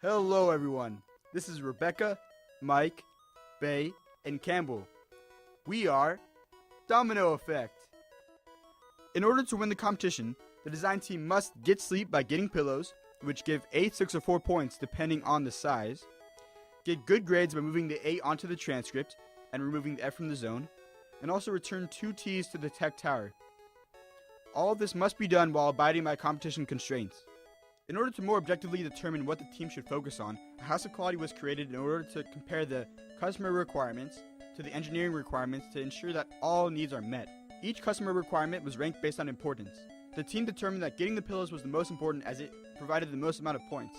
Hello everyone, this is Rebecca, Mike, Bay, and Campbell. We are Domino Effect. In order to win the competition, the design team must get sleep by getting pillows, which give 8, 6, or 4 points depending on the size, get good grades by moving the A onto the transcript and removing the F from the zone, and also return 2 T's to the tech tower. All of this must be done while abiding by competition constraints. In order to more objectively determine what the team should focus on, a house of quality was created in order to compare the customer requirements to the engineering requirements to ensure that all needs are met. Each customer requirement was ranked based on importance. The team determined that getting the pillows was the most important as it provided the most amount of points.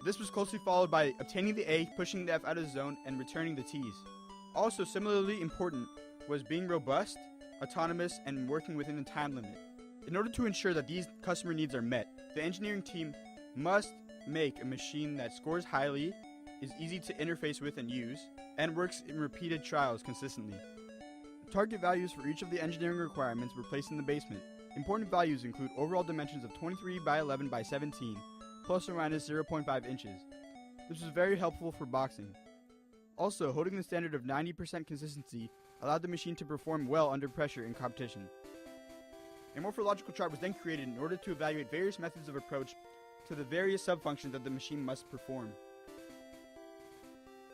This was closely followed by obtaining the A, pushing the F out of the zone, and returning the T's. Also similarly important was being robust, autonomous, and working within the time limit. In order to ensure that these customer needs are met, the engineering team must make a machine that scores highly, is easy to interface with and use, and works in repeated trials consistently. Target values for each of the engineering requirements were placed in the basement. Important values include overall dimensions of 23 by 11 by 17, plus or minus 0.5 inches. This was very helpful for boxing. Also, holding the standard of 90% consistency allowed the machine to perform well under pressure in competition. A morphological chart was then created in order to evaluate various methods of approach to the various subfunctions that the machine must perform.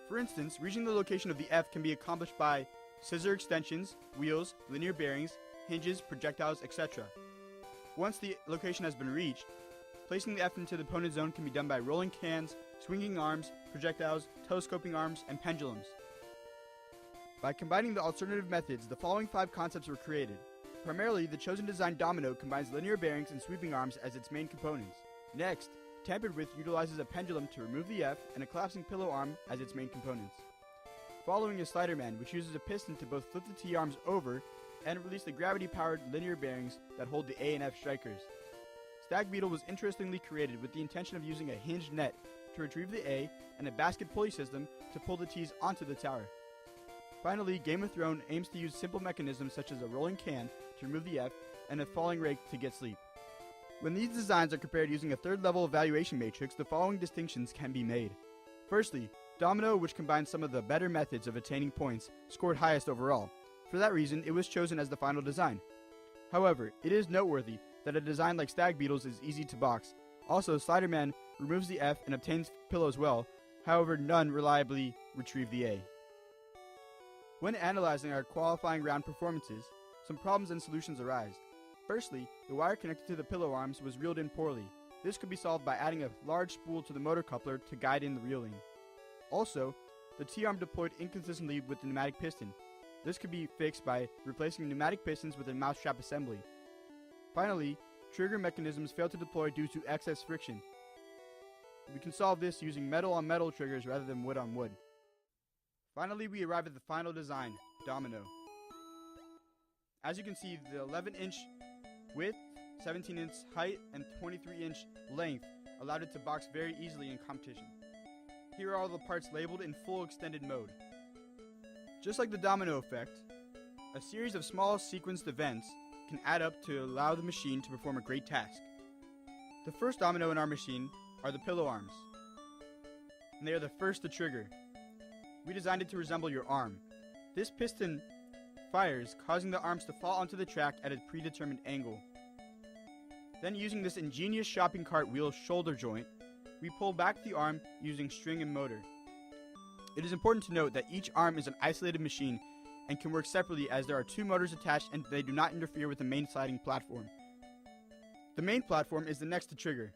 For instance, reaching the location of the F can be accomplished by scissor extensions, wheels, linear bearings, hinges, projectiles, etc. Once the location has been reached, placing the F into the opponent zone can be done by rolling cans, swinging arms, projectiles, telescoping arms, and pendulums. By combining the alternative methods, the following 5 concepts were created. Primarily, the chosen design domino combines linear bearings and sweeping arms as its main components. Next, tampered with utilizes a pendulum to remove the F and a collapsing pillow arm as its main components. Following is Sliderman, which uses a piston to both flip the T arms over and release the gravity-powered linear bearings that hold the A and F strikers. Stag Beetle was interestingly created with the intention of using a hinged net to retrieve the A and a basket pulley system to pull the T's onto the tower. Finally, Game of Thrones aims to use simple mechanisms such as a rolling can to remove the F and a falling rake to get sleep. When these designs are compared using a third level evaluation matrix, the following distinctions can be made. Firstly, Domino, which combines some of the better methods of attaining points, scored highest overall. For that reason, it was chosen as the final design. However, it is noteworthy that a design like Stag Beetle's is easy to box. Also, Sliderman removes the F and obtains pillows well, however none reliably retrieve the A. When analyzing our qualifying round performances, some problems and solutions arise. Firstly, the wire connected to the pillow arms was reeled in poorly. This could be solved by adding a large spool to the motor coupler to guide in the reeling. Also, the T-arm deployed inconsistently with the pneumatic piston. This could be fixed by replacing pneumatic pistons with a mousetrap assembly. Finally, trigger mechanisms failed to deploy due to excess friction. We can solve this using metal-on-metal triggers rather than wood-on-wood. Finally, we arrive at the final design, Domino. As you can see, the 11-inch width, 17-inch height, and 23-inch length allowed it to box very easily in competition. Here are all the parts labeled in full extended mode. Just like the domino effect, a series of small sequenced events can add up to allow the machine to perform a great task. The first domino in our machine are the pillow arms, and they are the first to trigger. We designed it to resemble your arm. This piston fires, causing the arms to fall onto the track at a predetermined angle. Then, using this ingenious shopping cart wheel shoulder joint, we pull back the arm using string and motor. It is important to note that each arm is an isolated machine and can work separately as there are 2 motors attached and they do not interfere with the main sliding platform. The main platform is the next to trigger.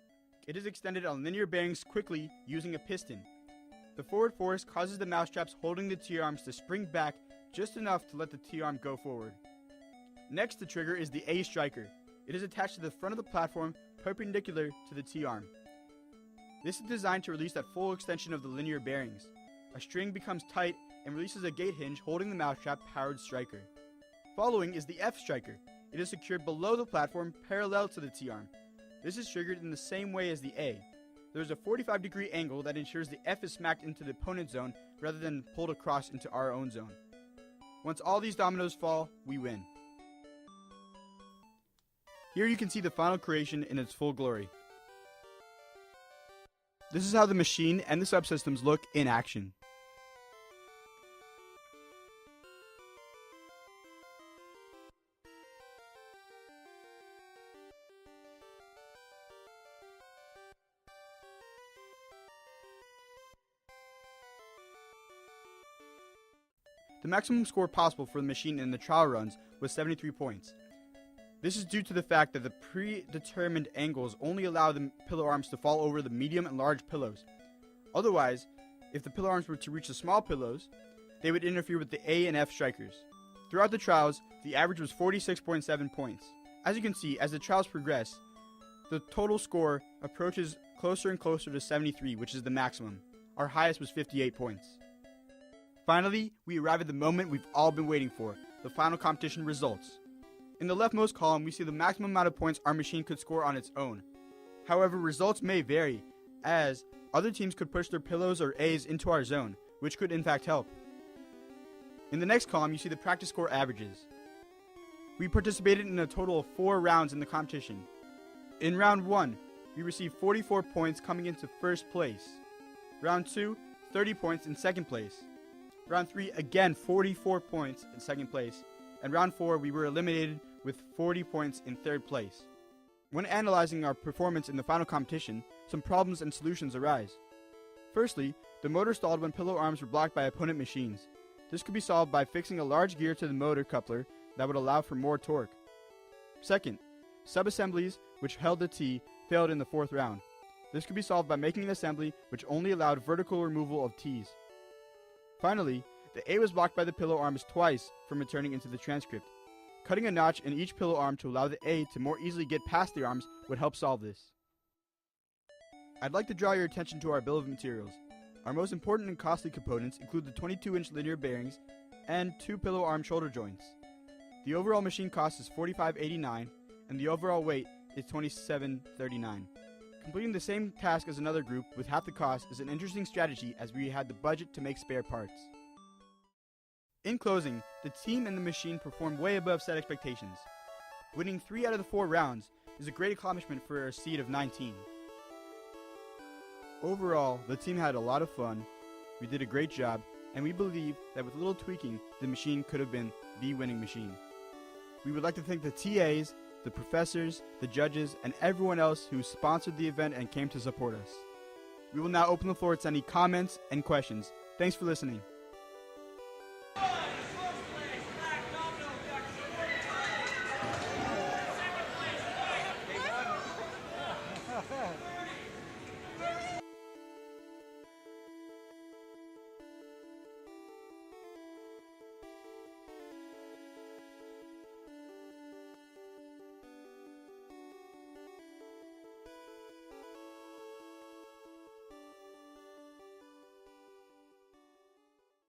It is extended on linear bearings quickly using a piston. The forward force causes the mousetraps holding the T-arms to spring back just enough to let the T-arm go forward. Next to trigger is the A striker. It is attached to the front of the platform perpendicular to the T-arm. This is designed to release that full extension of the linear bearings. A string becomes tight and releases a gate hinge holding the mousetrap powered striker. Following is the F striker. It is secured below the platform parallel to the T-arm. This is triggered in the same way as the A. There is a 45-degree angle that ensures the F is smacked into the opponent's zone rather than pulled across into our own zone. Once all these dominoes fall, we win. Here you can see the final creation in its full glory. This is how the machine and the subsystems look in action. The maximum score possible for the machine in the trial runs was 73 points. This is due to the fact that the predetermined angles only allow the pillow arms to fall over the medium and large pillows. Otherwise, if the pillow arms were to reach the small pillows, they would interfere with the A and F strikers. Throughout the trials, the average was 46.7 points. As you can see, as the trials progress, the total score approaches closer and closer to 73, which is the maximum. Our highest was 58 points. Finally, we arrive at the moment we've all been waiting for, the final competition results. In the leftmost column, we see the maximum amount of points our machine could score on its own. However, results may vary, as other teams could push their pillows or A's into our zone, which could in fact help. In the next column, you see the practice score averages. We participated in a total of 4 rounds in the competition. In round 1, we received 44 points coming into first place. Round 2, 30 points in second place. Round 3, again 44 points in second place. And round 4, we were eliminated with 40 points in third place. When analyzing our performance in the final competition, some problems and solutions arise. Firstly, the motor stalled when pillow arms were blocked by opponent machines. This could be solved by fixing a large gear to the motor coupler that would allow for more torque. Second, sub-assemblies which held the T failed in the 4th round. This could be solved by making an assembly which only allowed vertical removal of T's. Finally, the A was blocked by the pillow arms twice from returning into the transcript. Cutting a notch in each pillow arm to allow the A to more easily get past the arms would help solve this. I'd like to draw your attention to our bill of materials. Our most important and costly components include the 22-inch linear bearings and 2 pillow arm shoulder joints. The overall machine cost is $45.89 and the overall weight is $27.39. Completing the same task as another group with half the cost is an interesting strategy as we had the budget to make spare parts. In closing, the team and the machine performed way above set expectations. Winning 3 out of the 4 rounds is a great accomplishment for a seed of 19. Overall, the team had a lot of fun, we did a great job, and we believe that with a little tweaking, the machine could have been the winning machine. We would like to thank the TAs, the professors, the judges, and everyone else who sponsored the event and came to support us. We will now open the floor to any comments and questions. Thanks for listening. Ha ha ha!